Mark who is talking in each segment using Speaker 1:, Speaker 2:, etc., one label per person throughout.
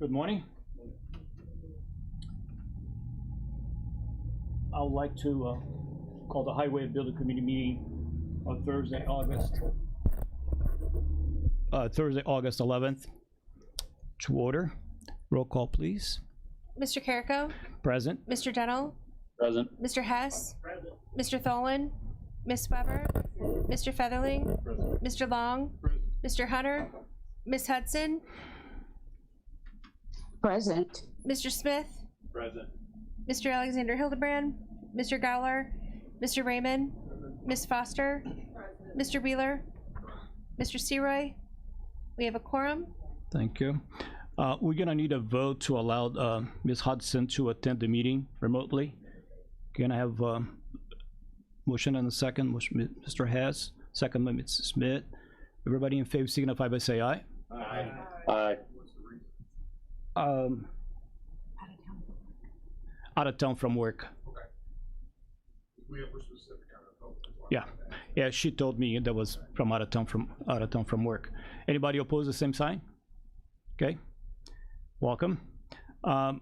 Speaker 1: Good morning. I would like to call the Highway and Building Committee meeting on Thursday, August 11th to order. Roll call, please.
Speaker 2: Mr. Carrico?
Speaker 1: Present.
Speaker 2: Mr. Dennell?
Speaker 3: Present.
Speaker 2: Mr. Hess?
Speaker 3: Present.
Speaker 2: Mr. Tholen? Ms. Weber? Mr. Featherling?
Speaker 3: Present.
Speaker 2: Mr. Long?
Speaker 3: Present.
Speaker 2: Mr. Hunter? Ms. Hudson?
Speaker 4: Present.
Speaker 2: Mr. Smith?
Speaker 3: Present.
Speaker 2: Mr. Alexander Hildebrand? Mr. Gowler? Mr. Raymond? Ms. Foster? Mr. Wheeler? Mr. Seroy? We have a quorum.
Speaker 1: Thank you. We're gonna need a vote to allow Ms. Hudson to attend the meeting remotely. Can I have a motion and a second? Mr. Hess, second by Ms. Smith. Everybody in favor signify by say aye.
Speaker 3: Aye. Aye.
Speaker 1: Out of town from work.
Speaker 3: Okay. We have specific kind of help.
Speaker 1: Yeah, she told me that was from out of town from work. Anybody oppose the same sign? Okay, welcome. Now,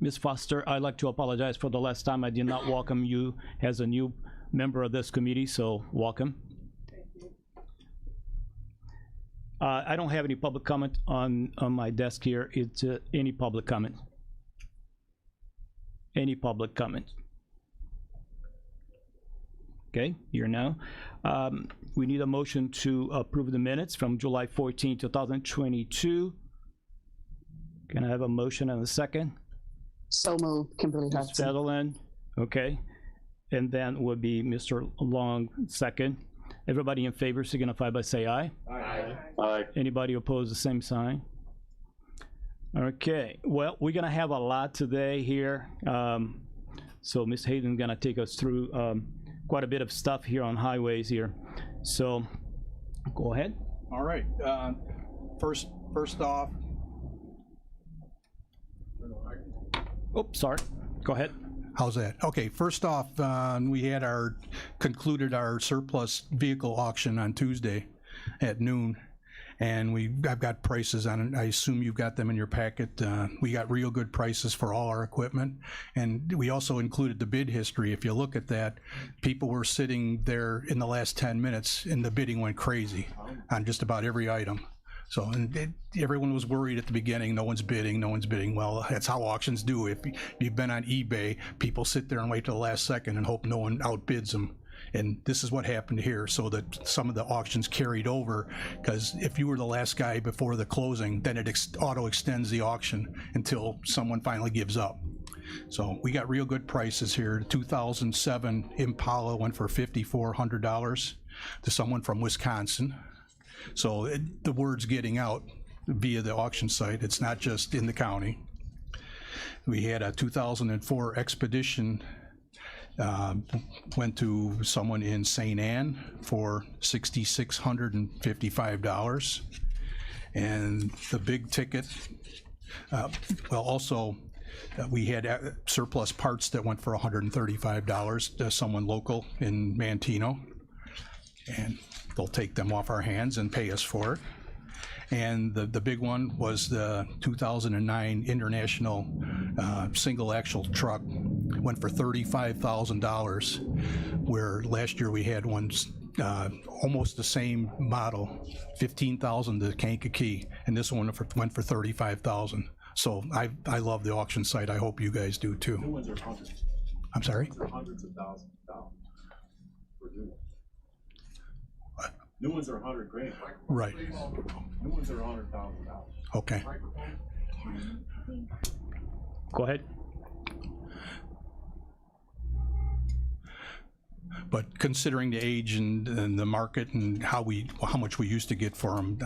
Speaker 1: Ms. Foster, I'd like to apologize for the last time I did not welcome you as a new member of this committee, so welcome. I don't have any public comment on my desk here. It's any public comment. Any public comment? Okay, here now. We need a motion to approve the minutes from July 14, 2022. Can I have a motion and a second?
Speaker 4: So moved, Kimberly
Speaker 1: Ms.
Speaker 4: Hudson.
Speaker 1: Featherland, okay. And then would be Mr. Long, second. Everybody in favor signify by say aye.
Speaker 3: Aye. Aye.
Speaker 1: Anybody oppose the same sign? Okay, well, we're gonna have a lot today here. So Ms. Hayden's gonna take us through quite a bit of stuff here on highways here. So go ahead.
Speaker 5: All right, first off.
Speaker 1: Oops, sorry, go ahead.
Speaker 5: How's that? Okay, first off, we had concluded our surplus vehicle auction on Tuesday at noon. And I've got prices on it. I assume you've got them in your packet. We got real good prices for all our equipment. And we also included the bid history. If you look at that, people were sitting there in the last 10 minutes and the bidding went crazy on just about every item. So everyone was worried at the beginning, no one's bidding. Well, that's how auctions do. If you've been on eBay, people sit there and wait till the last second and hope no one outbids them. And this is what happened here, so that some of the auctions carried over, because if you were the last guy before the closing, then it auto extends the auction until someone finally gives up. So we got real good prices here. The 2007 Impala went for $5,400 to someone from Wisconsin. So the word's getting out via the auction site. It's not just in the county. We had a 2004 Expedition went to someone in St. Anne for $6,655. And the big ticket, we had surplus parts that went for $135 to someone local in Manteno. And they'll take them off our hands and pay us for it. And the big one was the 2009 International single axle truck. Went for $35,000, where last year we had ones almost the same model, $15,000 to Kankakee, and this one went for $35,000. So I love the auction site. I hope you guys do too.
Speaker 3: New ones are hundreds.
Speaker 5: I'm sorry?
Speaker 3: They're hundreds of thousands of dollars for new ones. New ones are $100,000.
Speaker 5: Right.
Speaker 3: New ones are $100,000.
Speaker 5: Okay.
Speaker 1: Go ahead.
Speaker 5: But considering the age and the market and how much we used to get for them,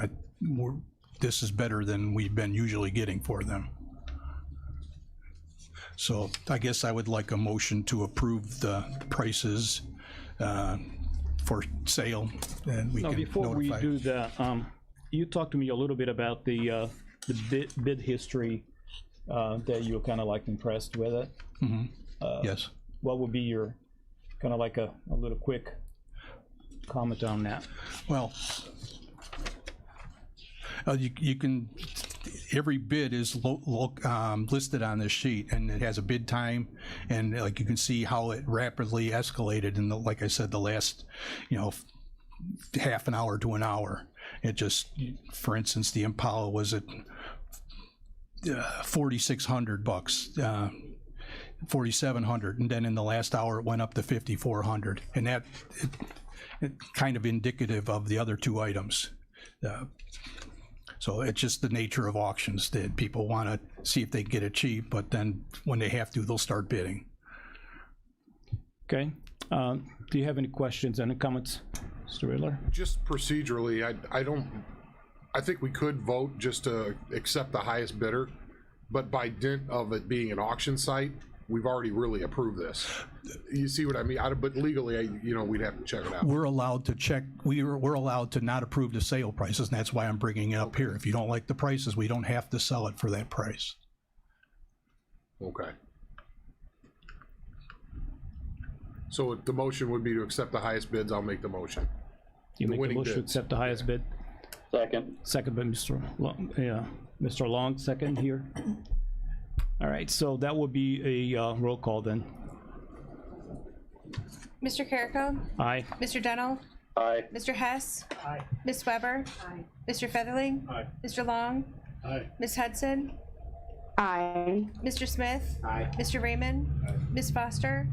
Speaker 5: this is better than we've been usually getting for them. So I guess I would like a motion to approve the prices for sale, and we can
Speaker 1: Before
Speaker 5: notify.
Speaker 1: we do that, you talked to me a little bit about the bid history that you're kind of like impressed with it.
Speaker 5: Mm-hmm. Yes.
Speaker 1: What would be your kind of like a little quick comment on that?
Speaker 5: Well, you can every bid is listed on this sheet, and it has a bid time, and like you can see how it rapidly escalated in the, like I said, the last, half an hour to an hour. It just, for instance, the Impala was at $4,600, $4,700, and then in the last hour it went up to $5,400, and that it kind of indicative of the other two items. So it's just the nature of auctions that people want to see if they can get it cheap, but then when they have to, they'll start bidding.
Speaker 1: Okay. Do you have any questions, any comments, Mr. Riddler?
Speaker 6: Just procedurally, I think we could vote just to accept the highest bidder, but by dint of it being an auction site, we've already really approved this. You see what I mean? But legally, we'd have to check it out.
Speaker 5: We're allowed to check, we're allowed to not approve the sale prices, and that's why I'm bringing it up here. If you don't like the prices, we don't have to sell it for that price.
Speaker 6: Okay. So the motion would be to accept the highest bids. I'll make the motion.
Speaker 1: You make the
Speaker 6: winning
Speaker 1: motion to
Speaker 6: bids.
Speaker 1: accept the highest bid?
Speaker 7: Second.
Speaker 1: Second by Mr. Long, Mr. Long, second here. All right, so that would be a roll call then.
Speaker 2: Mr. Carrico?
Speaker 1: Aye.
Speaker 2: Mr. Dennell?
Speaker 7: Aye.
Speaker 2: Mr. Hess? Aye. Ms. Weber? Aye. Mr. Featherling?
Speaker 3: Aye.
Speaker 2: Mr. Long?
Speaker 3: Aye.
Speaker 2: Ms. Hudson?
Speaker 4: Aye.
Speaker 2: Mr. Smith?
Speaker 3: Aye.
Speaker 2: Mr. Raymond? Ms. Foster?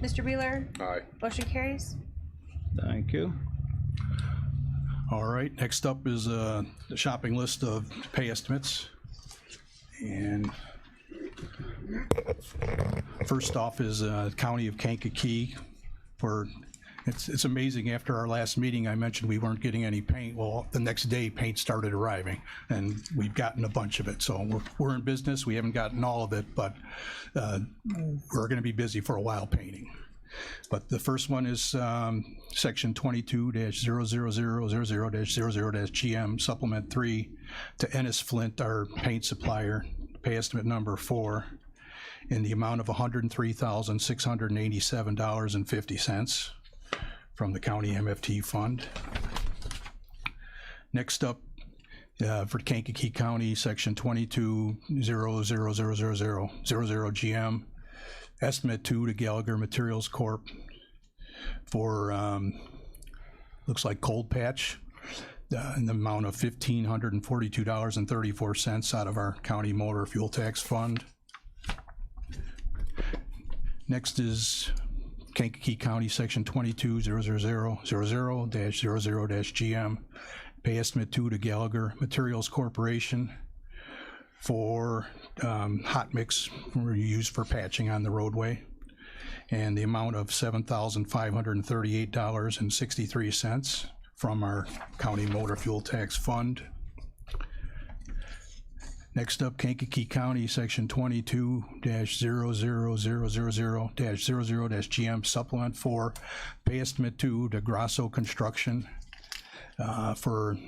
Speaker 2: Mr. Wheeler?
Speaker 6: Aye.
Speaker 2: Motion carries.
Speaker 1: Thank you.
Speaker 5: All right, next up is the shopping list of pay estimates. And first off is County of Kankakee. It's amazing, after our last meeting, I mentioned we weren't getting any paint. Well, the next day, paint started arriving, and we've gotten a bunch of it. So we're in business. We haven't gotten all of it, but we're going to be busy for a while painting. But the first one is section 22-00000-00-GM, supplement 3 to Ennis Flint, our paint supplier, pay estimate number 4, in the amount of $103,687.50 from the county MFT fund. Next up, for Kankakee County, section 22-0000000-GM, estimate 2 to Gallagher Materials Corp. for, looks like cold patch, in the amount of $1,542.34 out of our county motor fuel tax fund. Next is Kankakee County, section 22-00000-00-GM, pay estimate 2 to Gallagher Materials Corporation for hot mix used for patching on the roadway, and the amount of $7,538.63 from our county motor fuel tax fund. Next up, Kankakee County, section 22-00000-00-GM, supplement 4, pay estimate 2 to Grasso Construction for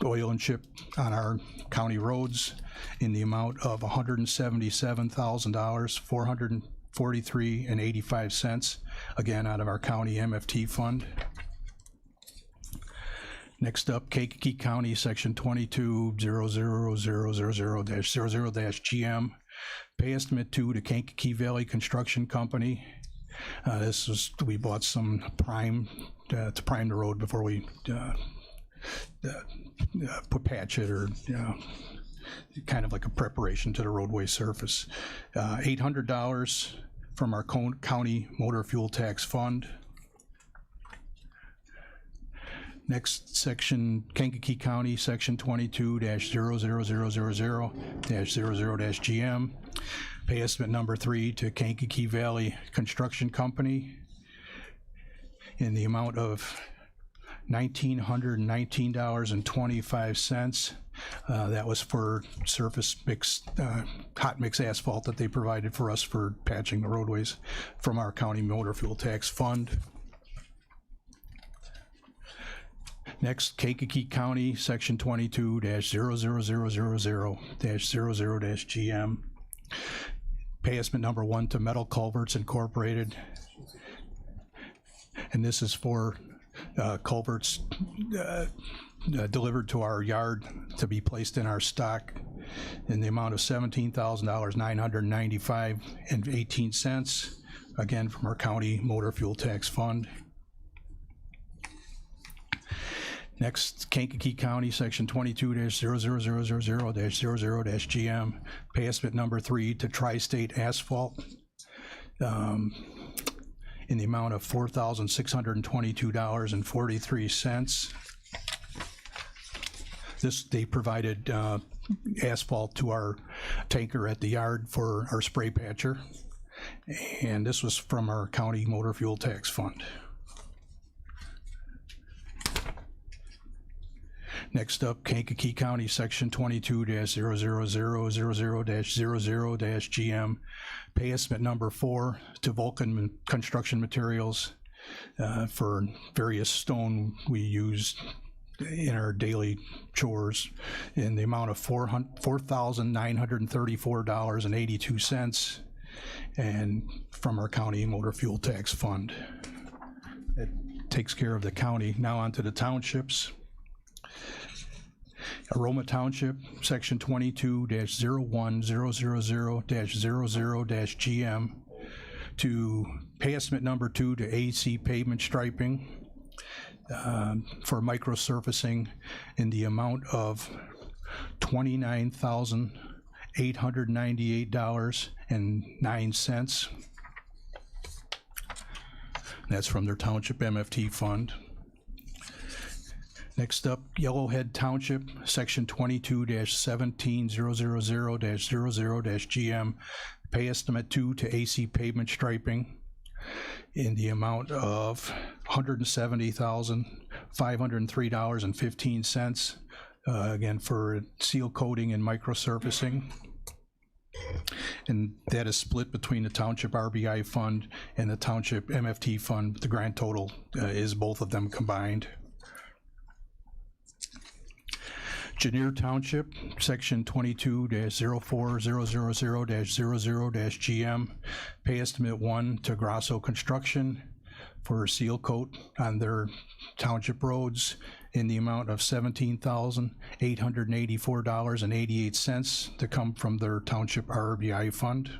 Speaker 5: oil and chip on our county roads in the amount of $177,443.85, again out of our county MFT fund. Next up, Kankakee County, section 22-00000-00-GM, pay estimate 2 to Kankakee Valley Construction Company. This is, we bought some prime to prime the road before we patch it, or kind of like a preparation to the roadway surface. $800 from our county motor fuel tax fund. Next section, Kankakee County, section 22-00000-00-GM, pay estimate number 3 to Kankakee Valley Construction Company in the amount of $1,919.25. That was for surface mix, hot mix asphalt that they provided for us for patching the roadways from our county motor fuel tax fund. Next, Kankakee County, section 22-00000-00-GM, pay estimate number 1 to Metal Culverts Incorporated. And this is for culverts delivered to our yard to be placed in our stock in the amount of $17,995.18, again from our county motor fuel tax fund. Next, Kankakee County, Section 22-00000-00-GM, pay estimate number 3 to Tri-State Asphalt in the amount of $4,622.43. They provided asphalt to our tanker at the yard for our spray patcher, and this was from our county motor fuel tax fund. Next up, Kankakee County, Section 22-00000-00-GM, pay estimate number 4 to Vulcan Construction Materials for various stone we use in our daily chores in the amount of $4,934.82, and from our county motor fuel tax fund. It takes care of the county. Now on to the townships. Aroma Township, Section 22-01000-00-GM, to pay estimate number 2 to AC Pavement Striping for microsurfacing in the amount of $29,898.09. That's from their Township MFT fund. Next up, Yellowhead Township, Section 22-17000-00-GM, pay estimate 2 to AC Pavement Striping in the amount of $170,503.15, again for seal coating and microsurfacing. And that is split between the Township RBI fund and the Township MFT fund. The grand total is both of them combined. Janier Township, Section 22-04000-00-GM, pay estimate 1 to Grasso Construction for seal coat on their township roads in the amount of $17,884.88 to come from their Township RBI fund.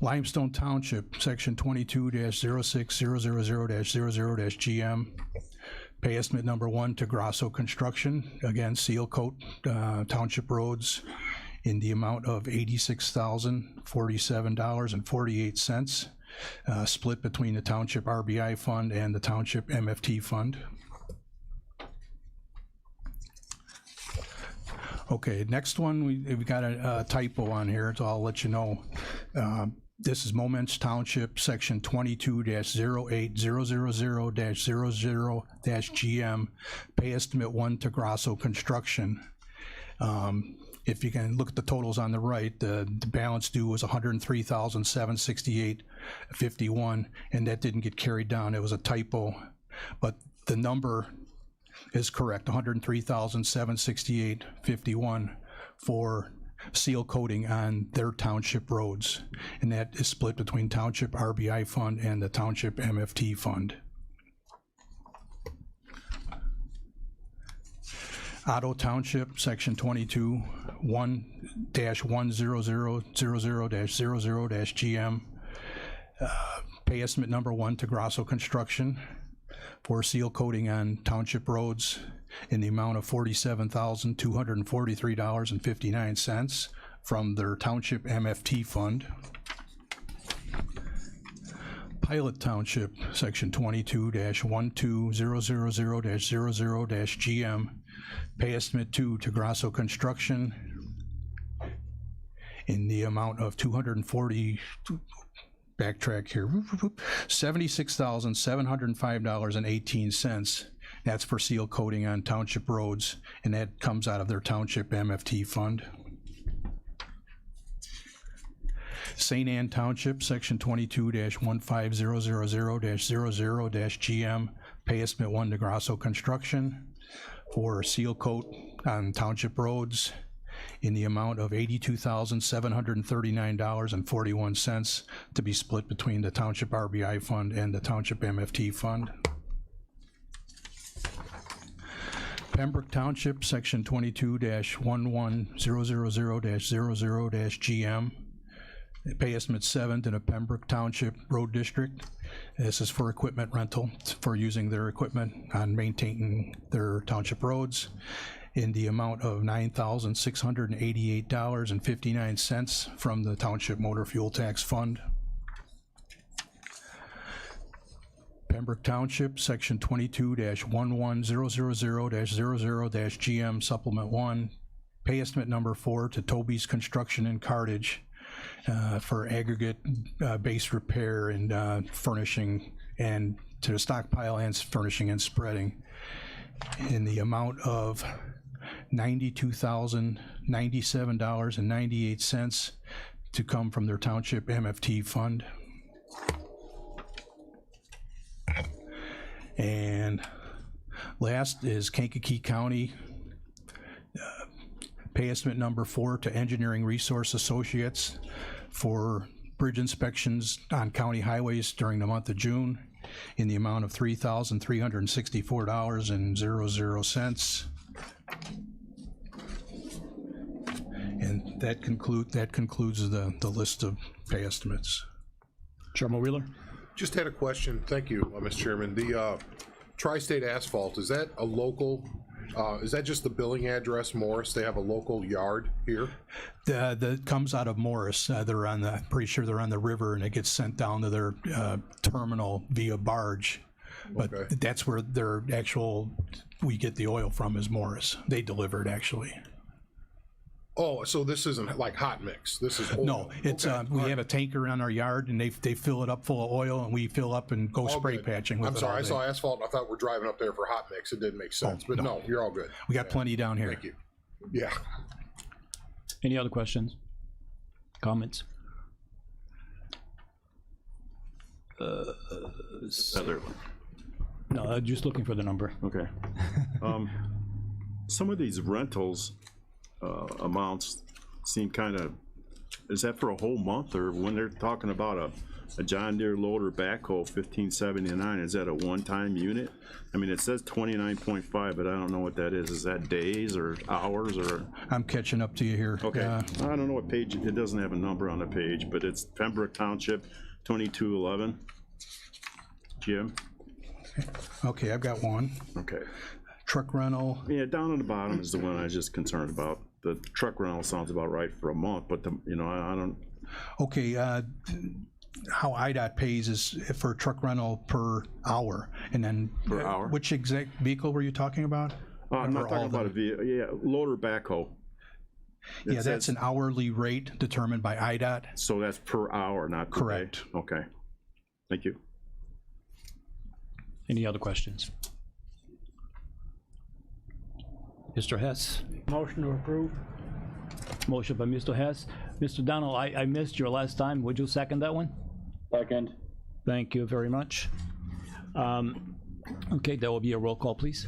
Speaker 5: Limestone Township, Section 22-06000-00-GM, pay estimate number 1 to Grasso Construction, again seal coat township roads in the amount of $86,047.48, split between the Township RBI fund and the Township MFT fund. Okay, next one, we got a typo on here, so I'll let you know. This is Moments Township, Section 22-08000-00-GM, pay estimate 1 to Grasso Construction. If you can look at the totals on the right, the balance due was $103,768.51, and that didn't get carried down. It was a typo, but the number is correct, $103,768.51 for seal coating on their township roads, and that is split between Township RBI fund and the Township MFT fund. Otto Township, Section 22-1-10000-00-GM, pay estimate number 1 to Grasso Construction for seal coating on township roads in the amount of $47,243.59 from their Township MFT fund. Pilot Township, Section 22-12000-00-GM, pay estimate 2 to Grasso Construction in the amount of $76,705.18. That's for seal coating on township roads, and that comes out of their Township MFT fund. St. Anne Township, Section 22-15000-00-GM, pay estimate 1 to Grasso Construction for seal coat on township roads in the amount of $82,739.41 to be split between the Township RBI fund and the Township MFT fund. Pembroke Township, Section 22-11000-00-GM. Pay estimate 7 to the Pembroke Township Road District. This is for equipment rental, for using their equipment on maintaining their township roads in the amount of $9,688.59 from the Township Motor Fuel Tax Fund. Pembroke Township, Section 22-11000-00-GM Supplement 1, pay estimate number 4 to Toby's Construction and Cartage for aggregate base repair and furnishing, and to the stockpile and furnishing and spreading in the amount of $92,097.98 to come from their Township MFT fund. And last is Kankakee County, pay estimate number 4 to Engineering Resource Associates for bridge inspections on county highways during the month of June in the amount of $3,364.00. And that concludes the list of pay estimates.
Speaker 1: Chairman Wheeler?
Speaker 6: Just had a question. Thank you, Mr. Chairman. The Tri-State Asphalt, is that a local, is that just the billing address, Morris? They have a local yard here?
Speaker 5: That comes out of Morris. They're on the, pretty sure they're on the river, and it gets sent down to their terminal via barge. But
Speaker 6: Okay.
Speaker 5: that's where their actual, we get the oil from, is Morris. They deliver it, actually.
Speaker 6: Oh, so this isn't like hot mix? This is oil?
Speaker 5: No, it's,
Speaker 6: Okay.
Speaker 5: we have a tanker on our yard, and they fill it up full of oil, and we fill up and go
Speaker 6: All
Speaker 5: spray
Speaker 6: good.
Speaker 5: patching with
Speaker 6: I'm
Speaker 5: it
Speaker 6: sorry,
Speaker 5: all
Speaker 6: I
Speaker 5: day.
Speaker 6: saw asphalt, and I thought we're driving up there for hot mix. It didn't make sense, but
Speaker 5: no.
Speaker 6: no, you're all good.
Speaker 5: We got plenty down here.
Speaker 6: Thank you. Yeah.
Speaker 1: Any other questions? Comments?
Speaker 7: Other one.
Speaker 1: No, just looking for the number.
Speaker 7: Okay. Some of these rentals amounts seem kind of, is that for a whole month, or when they're talking about a John Deere loader backhoe 1579, is that a one-time unit? I mean, it says 29.5, but I don't know what that is. Is that days or hours or?
Speaker 5: I'm catching up to you here.
Speaker 7: Okay. I don't know what page, it doesn't have a number on the page, but it's Pembroke Township 2211. Jim?
Speaker 5: Okay, I've got one.
Speaker 7: Okay.
Speaker 5: Truck rental,
Speaker 7: Yeah, down on the bottom is the one I was just concerned about. The truck rental sounds about right for a month, but the, you know, I don't,
Speaker 5: okay, how IDOT pays is for truck rental per hour, and then.
Speaker 7: Per hour?
Speaker 5: Which exact vehicle were you talking about?
Speaker 7: I'm not
Speaker 5: Or all
Speaker 7: talking about a
Speaker 5: the-
Speaker 7: vehicle, yeah, loader backhoe. It
Speaker 5: Yeah, that's
Speaker 7: says-
Speaker 5: an hourly rate determined by IDOT.
Speaker 7: So that's per hour, not per day?
Speaker 5: Correct.
Speaker 7: Okay, thank you.
Speaker 1: Any other questions? Mr. Hess?
Speaker 8: Motion to approve.
Speaker 1: Motion by Mr. Hess. Mr. Donald, I missed your last time. Would you second that one?
Speaker 8: Second.
Speaker 1: Thank you very much. Okay, that will be a roll call, please.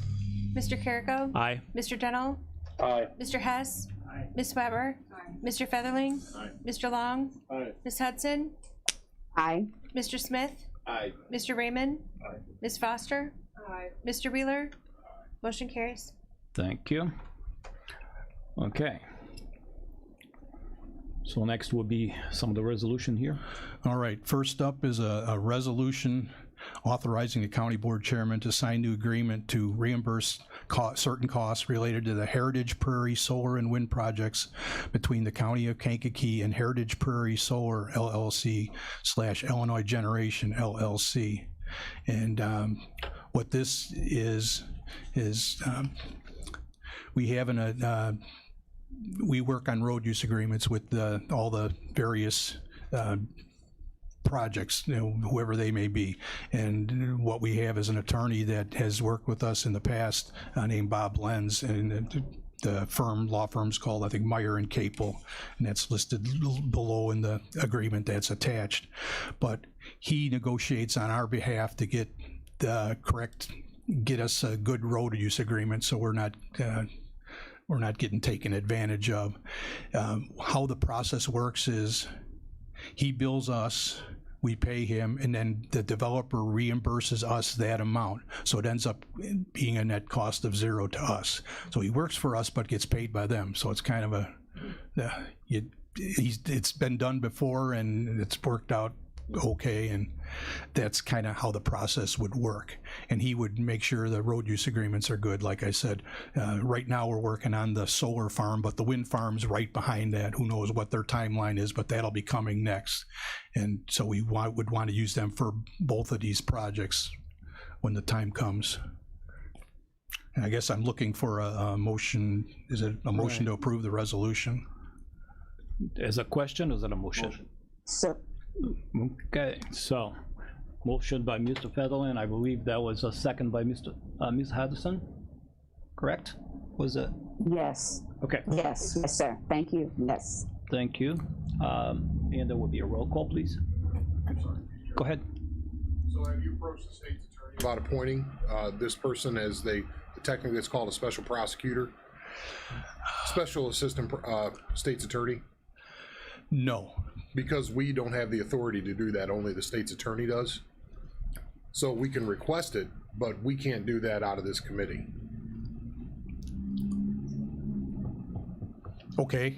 Speaker 2: Mr. Carrico?
Speaker 1: Aye.
Speaker 2: Mr. Dennell?
Speaker 8: Aye.
Speaker 2: Mr. Hess? Ms. Weber? Mr. Featherling? Mr. Long?
Speaker 8: Aye.
Speaker 2: Ms. Hudson?
Speaker 4: Aye.
Speaker 2: Mr. Smith?
Speaker 8: Aye.
Speaker 2: Mr. Raymond? Ms. Foster? Mr. Wheeler? Motion carries.
Speaker 1: Thank you. Okay. So next will be some of the resolution here.
Speaker 5: All right, first up is a resolution authorizing the county board chairman to sign new agreement to reimburse certain costs related to the Heritage Prairie Solar and Wind projects between the County of Kankakee and Heritage Prairie Solar LLC / Illinois Generation LLC. And what this is we have we work on road use agreements with all the various projects, you know, whoever they may be. And what we have is an attorney that has worked with us in the past named Bob Lenz, and the law firm's called, I think, Meyer and Capel, and that's listed below in the agreement that's attached. But he negotiates on our behalf to get us a good road use agreement, so we're not getting taken advantage of. How the process works is he bills us we pay him, and then the developer reimburses us that amount. So it ends up being a net cost of zero to us. So he works for us but gets paid by them. So it's kind of it's been done before and it's worked out okay, and that's kind of how the process would work. And he would make sure the road use agreements are good. Like I said, right now we're working on the solar farm, but the wind farm's right behind that. Who knows what their timeline is, but that'll be coming next. And so we would want to use them for both of these projects when the time comes. And I guess I'm looking for a motion. Is it a motion to approve the resolution?
Speaker 1: Is it a question or is it a motion?
Speaker 4: So,
Speaker 1: Okay, so motion by Mr. Federline. I believe that was a second by Ms. Hudson, correct? Was it?
Speaker 4: yes,
Speaker 1: Okay,
Speaker 4: yes, yes, sir. Thank you. Yes.
Speaker 1: thank you. And there will be a roll call, please. Go ahead.
Speaker 6: So have you approached the state's attorney about appointing this person as technically it's called a special prosecutor? Special assistant state's attorney?
Speaker 5: No.
Speaker 6: Because we don't have the authority to do that, only the state's attorney does. So we can request it, but we can't do that out of this committee.
Speaker 5: Okay.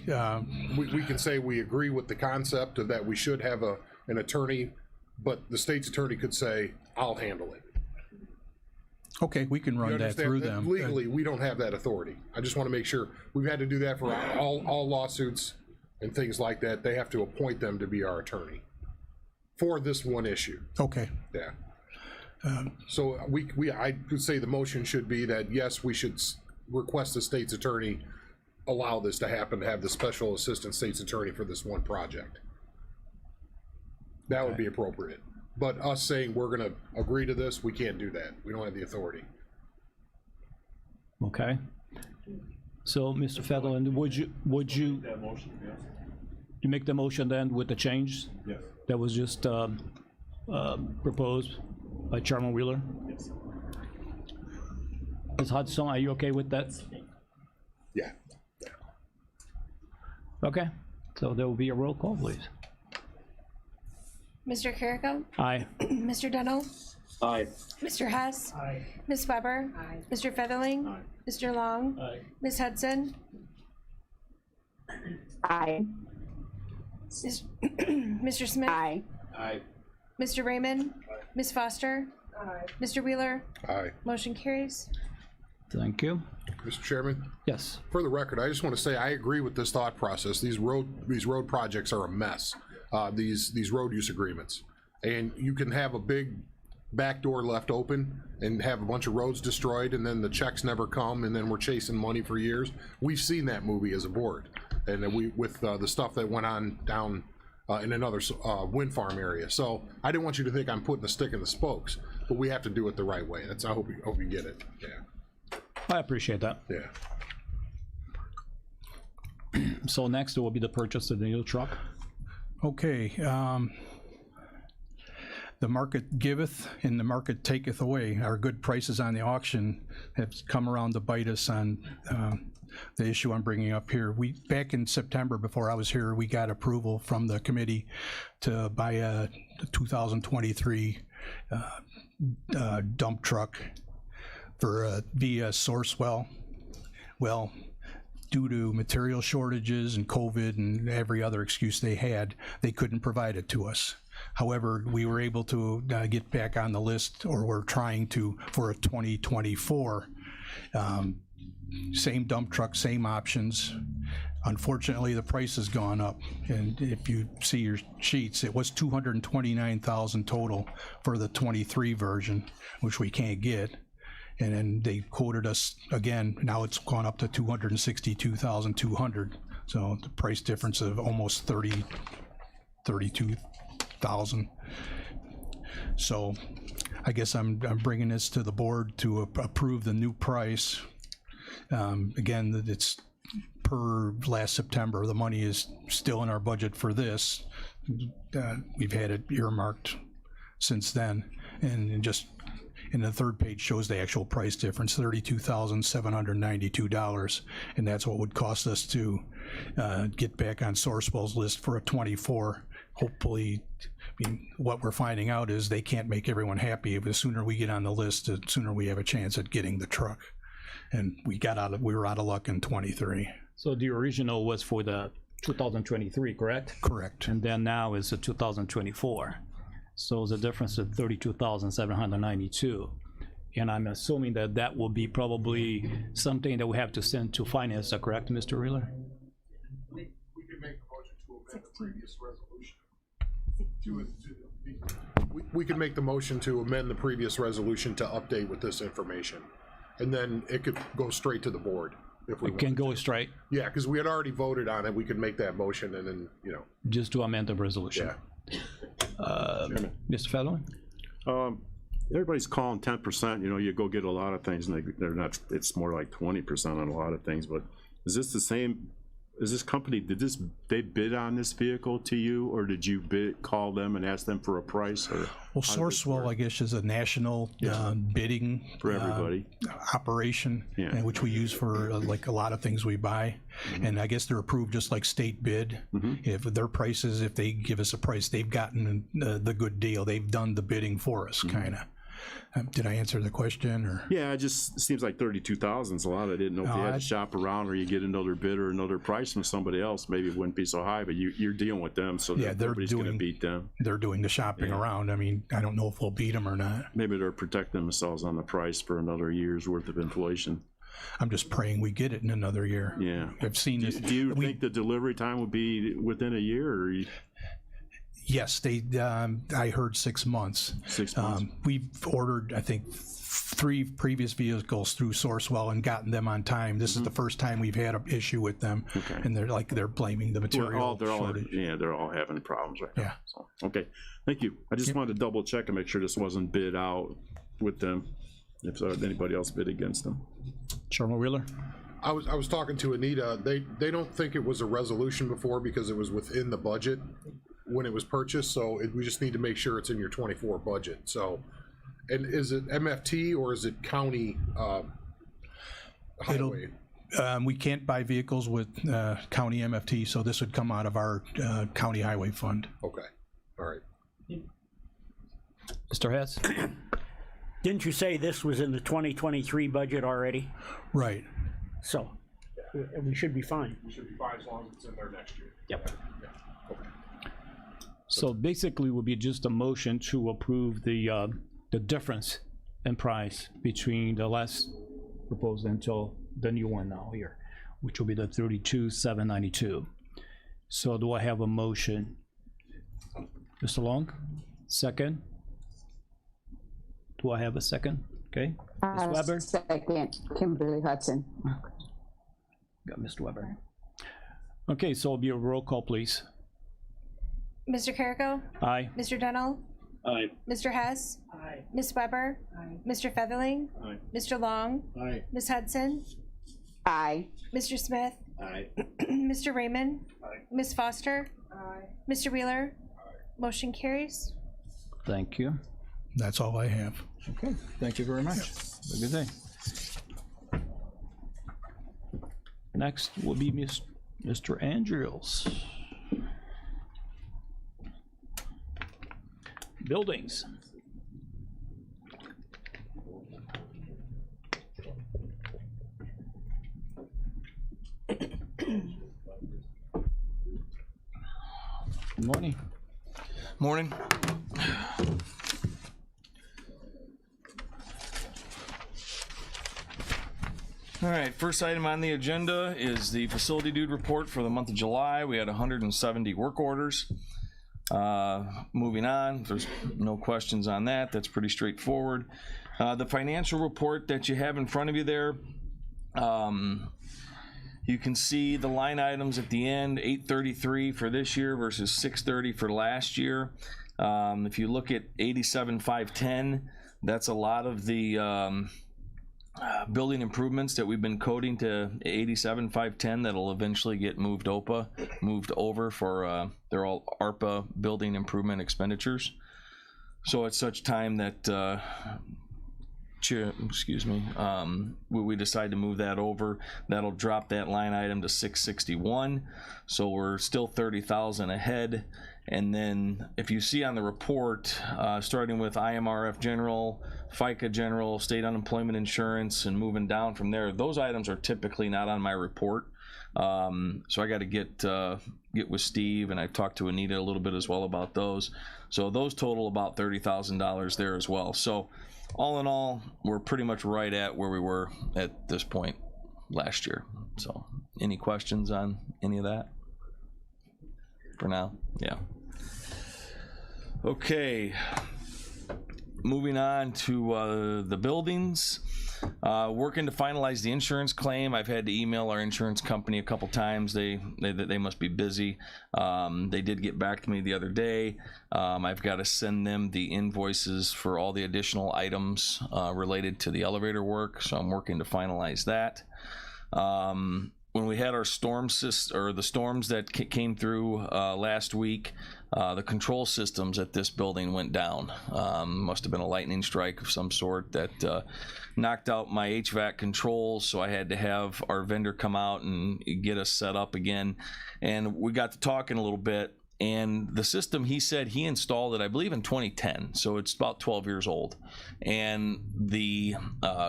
Speaker 6: We can say we agree with the concept of that we should have an attorney, but the state's attorney could say, I'll handle it.
Speaker 5: Okay, we can
Speaker 6: You
Speaker 5: run that
Speaker 6: understand?
Speaker 5: through them.
Speaker 6: Legally, we don't have that authority. I just want to make sure. We've had to do that for all lawsuits and things like that. They have to appoint them to be our attorney for this one issue.
Speaker 5: Okay.
Speaker 6: Yeah. So I would say the motion should be that, yes, we should request the state's attorney allow this to happen, to have the special assistant state's attorney for this one project. That would be appropriate. But us saying we're going to agree to this, we can't do that. We don't have the authority.
Speaker 1: Okay. So, Mr. Federline, would you
Speaker 3: That motion, yes.
Speaker 1: you make the motion then with the change
Speaker 3: Yes.
Speaker 1: that was just proposed by Chairman Wheeler?
Speaker 3: Yes.
Speaker 1: Ms. Hudson, are you okay with that?
Speaker 6: Yeah.
Speaker 1: Okay, so there will be a roll call, please.
Speaker 2: Mr. Carrico?
Speaker 1: Aye.
Speaker 2: Mr. Dennell?
Speaker 8: Aye.
Speaker 2: Mr. Hess? Aye. Ms. Weber? Aye. Mr. Featherling?
Speaker 8: Aye.
Speaker 2: Mr. Long?
Speaker 8: Aye.
Speaker 2: Ms. Hudson?
Speaker 4: Aye.
Speaker 2: Mr. Smith?
Speaker 4: Aye.
Speaker 8: Aye.
Speaker 2: Mr. Raymond? Ms. Foster? Mr. Wheeler?
Speaker 6: Aye.
Speaker 2: Motion carries.
Speaker 1: Thank you.
Speaker 6: Mr. Chairman,
Speaker 1: Yes.
Speaker 6: for the record, I just want to say I agree with this thought process. These road projects are a mess. These road use agreements, and you can have a big back door left open and have a bunch of roads destroyed, and then the checks never come, and then we're chasing money for years. We've seen that movie as a board, and with the stuff that went on down in another wind farm area. So I didn't want you to think I'm putting a stick in the spokes, but we have to do it the right way. I hope you get it. Yeah.
Speaker 1: I appreciate that.
Speaker 6: Yeah.
Speaker 1: So next there will be the purchase of the new truck.
Speaker 5: Okay. The market giveth and the market taketh away. Our good prices on the auction have come around to bite us on the issue I'm bringing up here. Back in September, before I was here, we got approval from the committee to buy a 2023 dump truck for via Sourcewell. Well, due to material shortages and COVID and every other excuse they had, they couldn't provide it to us. However, we were able to get back on the list, or we're trying to, for a 2024. Same dump truck, same options. Unfortunately, the price has gone up, and if you see your sheets, it was $229,000 total for the 23 version, which we can't get. And then they quoted us again. Now it's gone up to $262,200. So the price difference of almost $32,000. So I guess I'm bringing this to the board to approve the new price. Again, it's per last September. The money is still in our budget for this. We've had it earmarked since then, and just. And the third page shows the actual price difference, $32,792, and that's what would cost us to get back on Sourcewell's list for a 24. hopefully, I mean, what we're finding out is they can't make everyone happy. The sooner we get on the list, the sooner we have a chance at getting the truck. And we were out of luck in 23.
Speaker 1: So the original was for the 2023, correct?
Speaker 5: Correct.
Speaker 1: And then now is the 2024. So the difference is 32,792. And I'm assuming that that will be probably something that we have to send to finance, is that correct, Mr. Wheeler?
Speaker 6: We could make a motion to amend the previous resolution. We could make the motion to amend the previous resolution to update with this information. And then it could go straight to the board if we
Speaker 1: It can
Speaker 6: wanted
Speaker 1: go
Speaker 6: to.
Speaker 1: straight,
Speaker 6: Yeah, because we had already voted on it. We could make that motion and then, you know,
Speaker 1: just to amend the resolution.
Speaker 6: yeah.
Speaker 1: Mr. Fallon?
Speaker 7: Everybody's calling 10%, you know, you go get a lot of things and they're not, it's more like 20% on a lot of things, but is this the same, is this company, they bid on this vehicle to you, or did you call them and ask them for a price? Or
Speaker 5: Well, Sourcewell, I guess, is a national bidding
Speaker 7: for everybody?
Speaker 5: operation,
Speaker 7: Yeah.
Speaker 5: which we use for like a lot of things we buy. And I guess they're approved just like state bid. If their prices, if they give us a price, they've gotten the good deal. They've done the bidding for us, kind of. Did I answer the question, or?
Speaker 7: Yeah, it just seems like 32,000 is a lot. I didn't know if you had to shop around or you get another bid or another price from somebody else. Maybe it wouldn't be so high, but you're dealing with them, so
Speaker 5: Yeah,
Speaker 7: nobody's going to beat them.
Speaker 5: They're doing the shopping around. I mean, I don't know if we'll beat them or not.
Speaker 7: Maybe they're protecting themselves on the price for another year's worth of inflation.
Speaker 5: I'm just praying we get it in another year.
Speaker 7: Yeah.
Speaker 5: I've seen this.
Speaker 7: Do you think the delivery time would be within a year, or
Speaker 5: Yes, I heard 6 months.
Speaker 7: 6 months?
Speaker 5: We've ordered, I think, 3 previous vehicles through Sourcewell and gotten them on time. This is the first time we've had an issue with them, and they're blaming the material shortage.
Speaker 7: They're all having problems right now.
Speaker 5: Yeah.
Speaker 7: So, okay, thank you. I just wanted to double check and make sure this wasn't bid out with them. If anybody else bid against them.
Speaker 1: Chairman Wheeler?
Speaker 6: I was talking to Anita. They don't think it was a resolution before because it was within the budget when it was purchased. So we just need to make sure it's in your 24 budget. So, and is it MFT or is it county highway?
Speaker 5: We can't buy vehicles with county MFT, so this would come out of our county highway fund.
Speaker 6: Okay, all right.
Speaker 1: Mr. Hess?
Speaker 8: Didn't you say this was in the 2023 budget already?
Speaker 5: Right.
Speaker 8: So, we should be fine.
Speaker 6: We should be fine as long as it's in there next year.
Speaker 8: Yep.
Speaker 1: So basically it will be just a motion to approve the difference in price between the last proposed until the new one now here, which will be the 32,792. So do I have a motion? Mr. Long, second? Do I have a second? Okay, Ms. Weber?
Speaker 4: Second, Kimberly Hudson.
Speaker 1: Got Mr. Weber. Okay, so it'll be a roll call, please.
Speaker 2: Mr. Carrico?
Speaker 1: Aye.
Speaker 2: Mr. Dennell?
Speaker 8: Aye.
Speaker 2: Mr. Hess?
Speaker 8: Aye.
Speaker 2: Ms. Weber? Mr. Featherling?
Speaker 8: Aye.
Speaker 2: Mr. Long?
Speaker 8: Aye.
Speaker 2: Ms. Hudson?
Speaker 4: Aye.
Speaker 2: Mr. Smith?
Speaker 8: Aye.
Speaker 2: Mr. Raymond?
Speaker 8: Aye.
Speaker 2: Ms. Foster? Mr. Wheeler? Motion carries.
Speaker 1: Thank you.
Speaker 5: That's all I have.
Speaker 1: Okay, thank you very much. Have a good day. Next will be Mr. Andrews. Buildings. Good morning.
Speaker 9: Morning. All right, first item on the agenda is the facility dude report for the month of July. We had 170 work orders. Moving on, there's no questions on that. That's pretty straightforward. The financial report that you have in front of you there, you can see the line items at the end, 833 for this year versus 630 for last year. If you look at 87,510, that's a lot of the building improvements that we've been coding to 87,510 that'll eventually get moved over for they're all ARPA building improvement expenditures. So at such time that we decide to move that over, that'll drop that line item to 661. So we're still 30,000 ahead, And then if you see on the report, starting with IMRF General, FICA General, State Unemployment Insurance, and moving down from there, those items are typically not on my report. So I got to get with Steve, and I've talked to Anita a little bit as well about those. So those total about $30,000 there as well. So all in all, we're pretty much right at where we were at this point last year. So any questions on any of that for now? Yeah. Okay. Moving on to the buildings. Working to finalize the insurance claim. I've had to email our insurance company a couple times. They must be busy. They did get back to me the other day. I've got to send them the invoices for all the additional items related to the elevator work, so I'm working to finalize that. When we had our the storms that came through last week, the control systems at this building went down. Must have been a lightning strike of some sort that knocked out my HVAC controls, so I had to have our vendor come out and get us set up again. And we got to talking a little bit, and the system, he said he installed it, I believe, in 2010, so it's about 12 years old. And the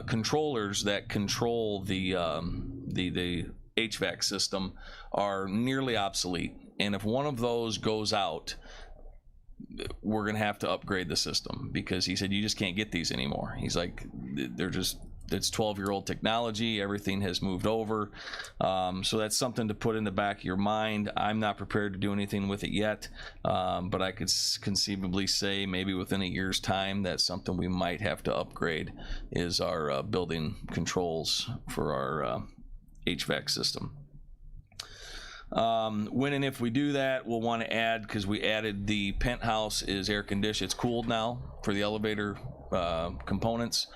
Speaker 9: controllers that control the HVAC system are nearly obsolete, and if one of those goes out, we're gonna have to upgrade the system, because he said you just can't get these anymore. He's like, it's 12-year-old technology, everything has moved over. So that's something to put in the back of your mind. I'm not prepared to do anything with it yet, but I could conceivably say maybe within a year's time that's something we might have to upgrade, is our building controls for our HVAC system. When and if we do that, we'll want to add, because we added the penthouse is air conditioned, it's cooled now for the elevator components.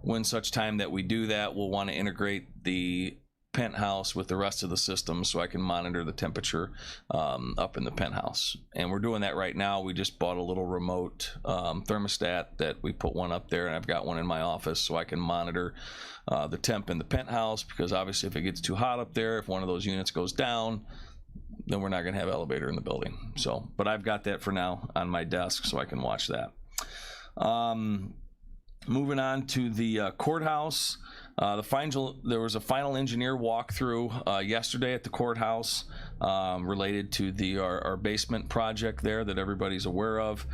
Speaker 9: When such time that we do that, we'll want to integrate the penthouse with the rest of the system so I can monitor the temperature up in the penthouse. And we're doing that right now. We just bought a little remote thermostat that we put one up there, and I've got one in my office so I can monitor the temp in the penthouse, because obviously if it gets too hot up there, if one of those units goes down, then we're not going to have elevator in the building. So, but I've got that for now on my desk so I can watch that. Moving on to the courthouse. There was a final engineer walkthrough yesterday at the courthouse related to our basement project there that everybody's aware of.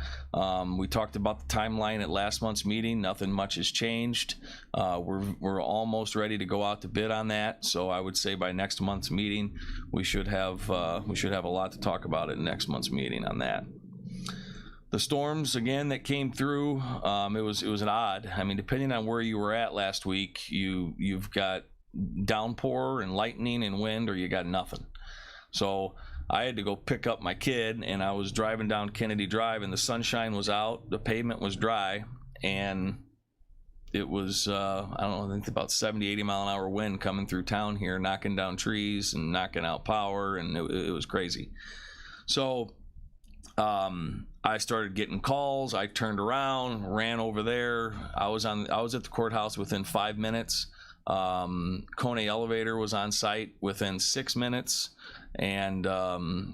Speaker 9: We talked about the timeline at last month's meeting. Nothing much has changed. We're almost ready to go out to bid on that. So I would say by next month's meeting, we should have a lot to talk about at next month's meeting on that. The storms again that came through, it was an odd. I mean, depending on where you were at last week, you've got downpour and lightning and wind, or you got nothing. So I had to go pick up my kid, and I was driving down Kennedy Drive, and the sunshine was out, the pavement was dry, and it was I don't know, I think about 70-80 mile an hour wind coming through town here, knocking down trees and knocking out power, and it was crazy. So I started getting calls. I turned around, ran over there. I was at the courthouse within 5 minutes. Kone Elevator was on site within 6 minutes, and the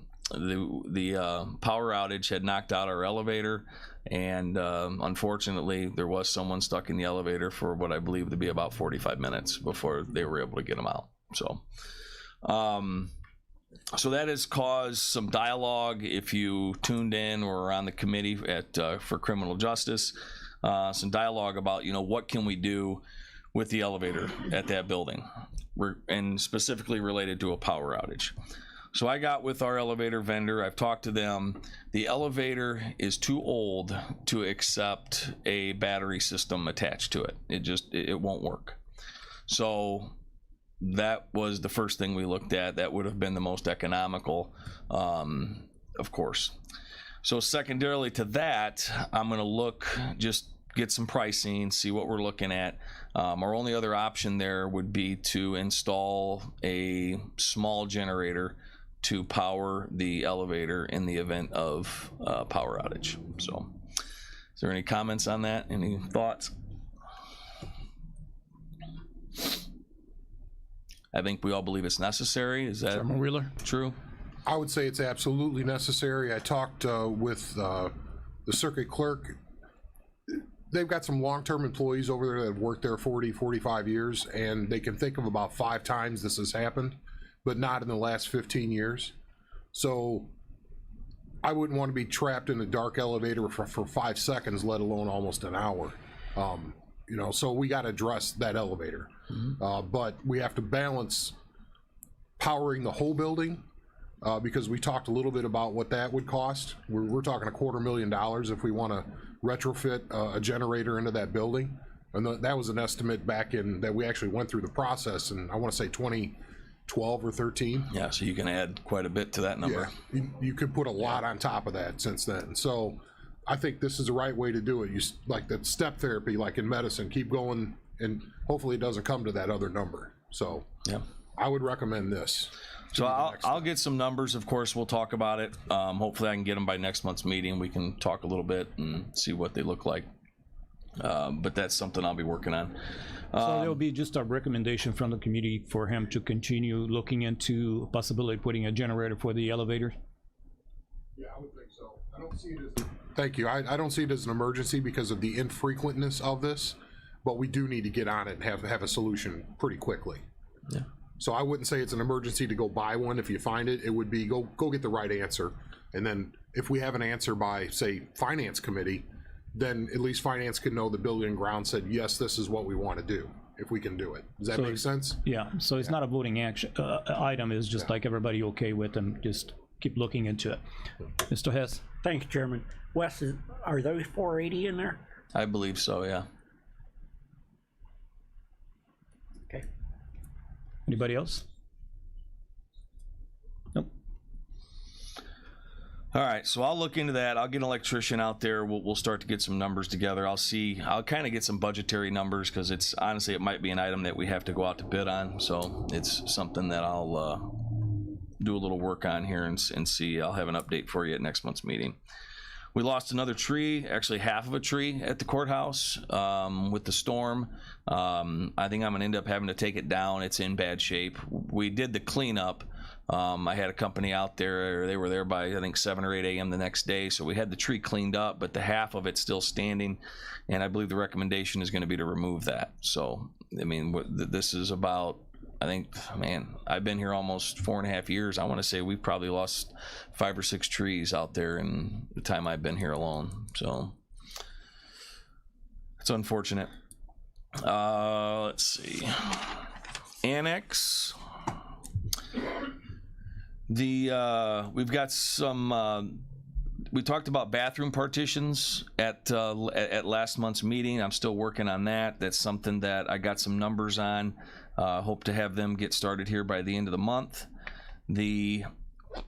Speaker 9: power outage had knocked out our elevator, and unfortunately there was someone stuck in the elevator for what I believe to be about 45 minutes before they were able to get him out. So that has caused some dialogue. If you tuned in or are on the committee for criminal justice, some dialogue about, what can we do with the elevator at that building, and specifically related to a power outage. So I got with our elevator vendor. I've talked to them. The elevator is too old to accept a battery system attached to it. It won't work. So that was the first thing we looked at. That would have been the most economical, of course. So secondarily to that, I'm going to just get some pricing, see what we're looking at. Our only other option there would be to install a small generator to power the elevator in the event of power outage. So is there any comments on that? Any thoughts? I think we all believe it's necessary. Is that
Speaker 1: Chairman Wheeler?
Speaker 9: true?
Speaker 6: I would say it's absolutely necessary. I talked with the circuit clerk. They've got some long-term employees over there that have worked there 40, 45 years, and they can think of about 5 times this has happened, but not in the last 15 years. So I wouldn't want to be trapped in a dark elevator for 5 seconds, let alone almost an hour. You know, so we got to address that elevator. But we have to balance powering the whole building, because we talked a little bit about what that would cost. We're talking $250,000 if we want to retrofit a generator into that building. And that was an estimate back in, that we actually went through the process, and I want to say 2012 or 13.
Speaker 9: Yeah, so you can add quite a bit to that number.
Speaker 6: Yeah, you could put a lot on top of that since then. So I think this is the right way to do it. You like that step therapy, like in medicine, keep going, and hopefully it doesn't come to that other number. So
Speaker 9: Yeah.
Speaker 6: I would recommend this.
Speaker 9: So I'll get some numbers. Of course, we'll talk about it. Hopefully I can get them by next month's meeting. We can talk a little bit and see what they look like. But that's something I'll be working on.
Speaker 1: So there'll be just a recommendation from the committee for him to continue looking into possibility of putting a generator for the elevator.
Speaker 6: Yeah, I would think so. I don't see it as. Thank you. I don't see it as an emergency because of the infrequentness of this, but we do need to get on it and have a solution pretty quickly.
Speaker 9: Yeah.
Speaker 6: So I wouldn't say it's an emergency to go buy one if you find it. It would be go get the right answer, and then if we have an answer by, say, finance committee, then at least finance can know the building and ground said yes, this is what we want to do, if we can do it. Does that make sense?
Speaker 1: Yeah, so it's not a voting action item. It's just like everybody okay with them. Just keep looking into it. Mr. Hess.
Speaker 8: Thanks, Chairman. Wes, are those 480 in there?
Speaker 9: I believe so, yeah.
Speaker 8: Okay.
Speaker 1: Anybody else? Nope.
Speaker 9: All right, so I'll look into that. I'll get an electrician out there. We'll start to get some numbers together. I'll kind of get some budgetary numbers, because it's honestly, it might be an item that we have to go out to bid on. So it's something that I'll do a little work on here and see. I'll have an update for you at next month's meeting. We lost another tree, actually half of a tree at the courthouse with the storm. I think I'm gonna end up having to take it down. It's in bad shape. We did the cleanup. I had a company out there. They were there by, I think, 7 or 8 a.m. the next day. So we had the tree cleaned up, but the half of it's still standing. And I believe the recommendation is going to be to remove that. So, I mean, this is about, I think, man, I've been here almost 4.5 years. I want to say we've probably lost 5 or 6 trees out there in the time I've been here alone. So it's unfortunate. Let's see. Annex. We've got some. We talked about bathroom partitions at last month's meeting. I'm still working on that. That's something that I got some numbers on. Hope to have them get started here by the end of the month. The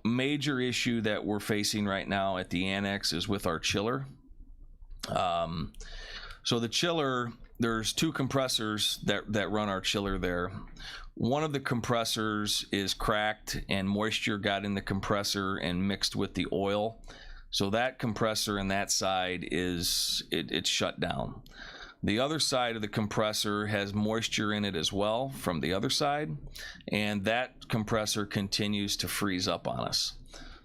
Speaker 9: major issue that we're facing right now at the annex is with our chiller. So the chiller, there's 2 compressors that run our chiller there. One of the compressors is cracked and moisture got in the compressor and mixed with the oil. So that compressor and that side it's shut down. The other side of the compressor has moisture in it as well from the other side, and that compressor continues to freeze up on us.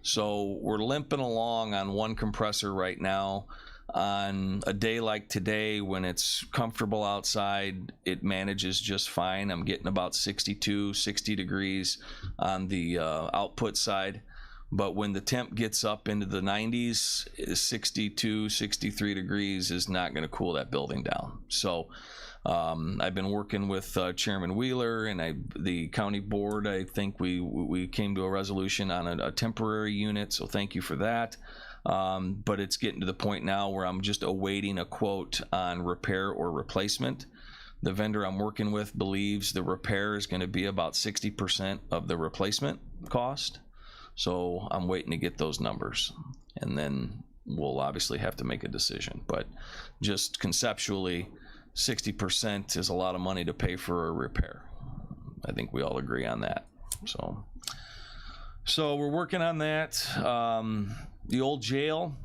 Speaker 9: So we're limping along on one compressor right now. On a day like today, when it's comfortable outside, it manages just fine. I'm getting about 62, 60 degrees on the output side. But when the temp gets up into the 90s, 62, 63 degrees is not going to cool that building down. So I've been working with Chairman Wheeler and the county board. I think we came to a resolution on a temporary unit, so thank you for that. But it's getting to the point now where I'm just awaiting a quote on repair or replacement. The vendor I'm working with believes the repair is going to be about 60% of the replacement cost. So I'm waiting to get those numbers, and then we'll obviously have to make a decision. But just conceptually, 60% is a lot of money to pay for a repair. I think we all agree on that. So we're working on that. The old jail,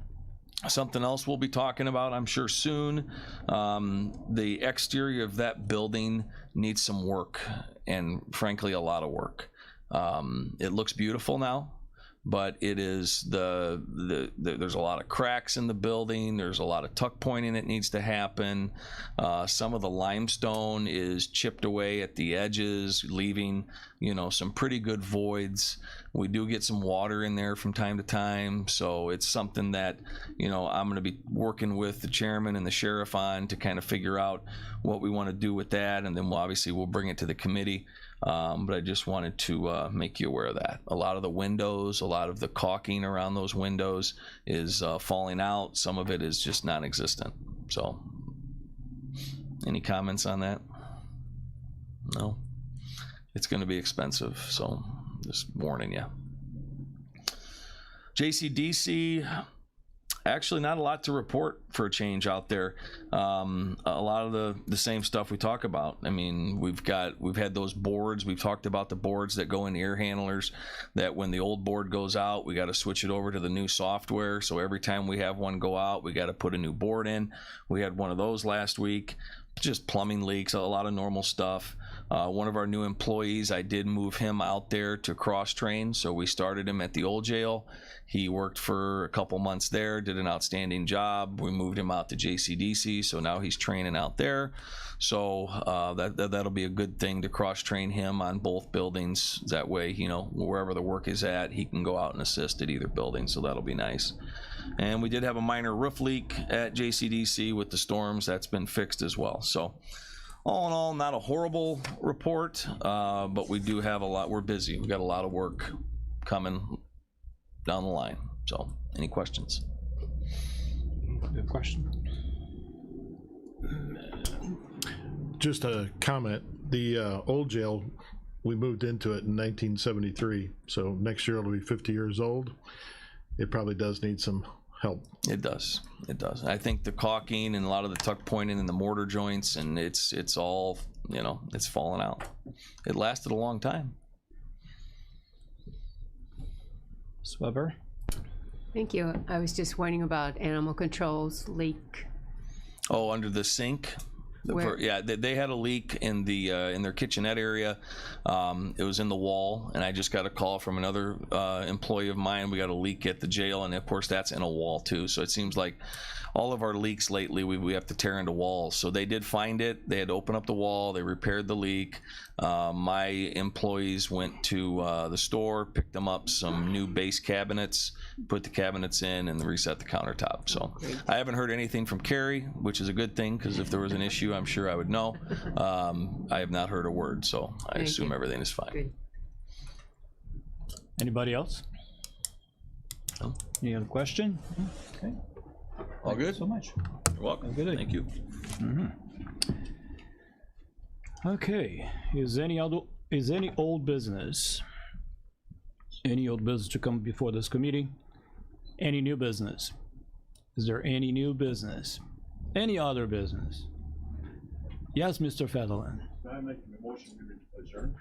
Speaker 9: something else we'll be talking about, I'm sure, soon. The exterior of that building needs some work, and frankly, a lot of work. It looks beautiful now, but it is there's a lot of cracks in the building. There's a lot of tuck pointing that needs to happen. Some of the limestone is chipped away at the edges, leaving, you know, some pretty good voids. We do get some water in there from time to time, so it's something that, you know, I'm going to be working with the chairman and the sheriff on to kind of figure out what we want to do with that, and then we'll bring it to the committee. But I just wanted to make you aware of that. A lot of the windows, a lot of the caulking around those windows is falling out. Some of it is just non-existent. So, any comments on that? No? It's going to be expensive, so just warning you. JCDC, actually not a lot to report for a change out there. A lot of the same stuff we talk about. I mean, we've had those boards. We've talked about the boards that go in air handlers, that when the old board goes out, we got to switch it over to the new software. So every time we have one go out, we got to put a new board in. We had one of those last week. Just plumbing leaks, a lot of normal stuff. One of our new employees, I did move him out there to cross-train. So we started him at the old jail. He worked for a couple months there, did an outstanding job. We moved him out to JCDC, so now he's training out there. So that'll be a good thing to cross-train him on both buildings. That way, you know, wherever the work is at, he can go out and assist at either building, so that'll be nice. And we did have a minor roof leak at JCDC with the storms. That's been fixed as well. So all in all, not a horrible report, but we do have a lot. We're busy. We've got a lot of work coming down the line. So any questions?
Speaker 1: Good question.
Speaker 10: Just a comment. The old jail, we moved into it in 1973. So next year it'll be 50 years old. It probably does need some help.
Speaker 9: It does. It does. I think the caulking and a lot of the tuck pointing and the mortar joints, and it's all, you know, it's fallen out. It lasted a long time.
Speaker 1: Weber?
Speaker 11: Thank you. I was just wondering about animal control's leak.
Speaker 9: Oh, under the sink? Yeah, they had a leak in their kitchenette area. It was in the wall, and I just got a call from another employee of mine. We got a leak at the jail, and of course that's in a wall too. So it seems like all of our leaks lately, we have to tear into walls. So they did find it. They had to open up the wall. They repaired the leak. My employees went to the store, picked them up some new base cabinets, put the cabinets in, and reset the countertop. So I haven't heard anything from Carrie, which is a good thing, because if there was an issue, I'm sure I would know. I have not heard a word, so I assume everything is fine.
Speaker 11: Good.
Speaker 1: Anybody else?
Speaker 9: No?
Speaker 1: Any other question? Okay.
Speaker 9: All good?
Speaker 1: Thank you so much.
Speaker 9: You're welcome.
Speaker 1: Good day.
Speaker 9: Thank you.
Speaker 1: Okay. Is any old business? Any old business to come before this committee? Any new business? Is there any new business? Any other business? Yes, Mr. Fetterland.
Speaker 3: I make a motion to adjourn.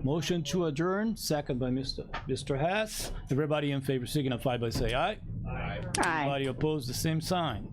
Speaker 1: Motion to adjourn, second by Mr. Hess. Everybody in favor signify by say aye.
Speaker 4: Aye.
Speaker 1: Everybody opposed, the same sign.